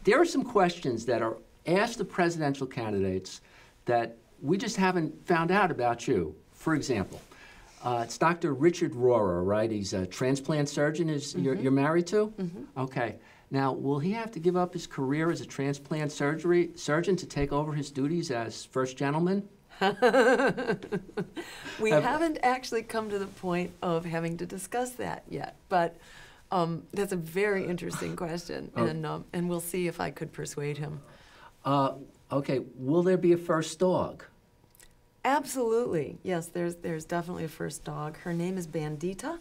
There are some questions that are asked of presidential candidates that we just haven't found out about you. For example, it's Dr. Richard Rohrer, right? He's a transplant surgeon you're married to? Okay. Now, will he have to give up his career as a transplant surgeon to take over his duties as first gentleman? We haven't actually come to the point of having to discuss that yet, but that's a very interesting question, and we'll see if I could persuade him. Okay, will there be a first dog? Absolutely, yes, there's definitely a first dog. Her name is Bandita,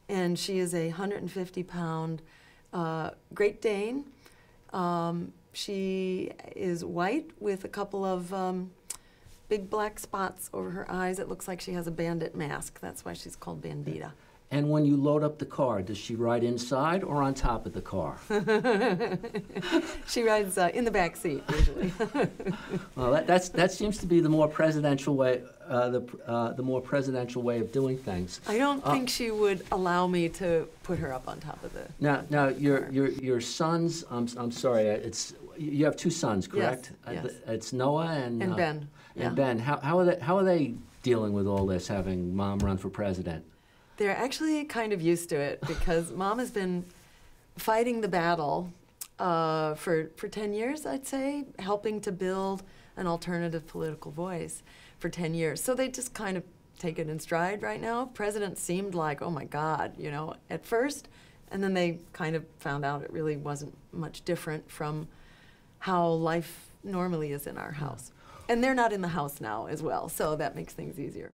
and she is a 150-pound Great Dane. She is white with a couple of big black spots over her eyes. It looks like she has a bandit mask. That's why she's called Bandita. And when you load up the car, does she ride inside or on top of the car? She rides in the back seat usually. Well, that seems to be the more presidential way, the more presidential way of doing things. I don't think she would allow me to put her up on top of the. Now your sons. I'm sorry. You have two sons, correct? Yes. Yes. It's Noah and Ben. And Ben. How are they dealing with all this, having Mom run for president? They're actually kind of used to it because Mom has been fighting the battle for 10 years, I'd say, helping to build an alternative political voice for 10 years. So they just kind of take it in stride right now. President seemed like, oh my God, you know, at first, and then they kind of found out it really wasn't much different from how life normally is in our house. And they're not in the house now as well, so that makes things easier.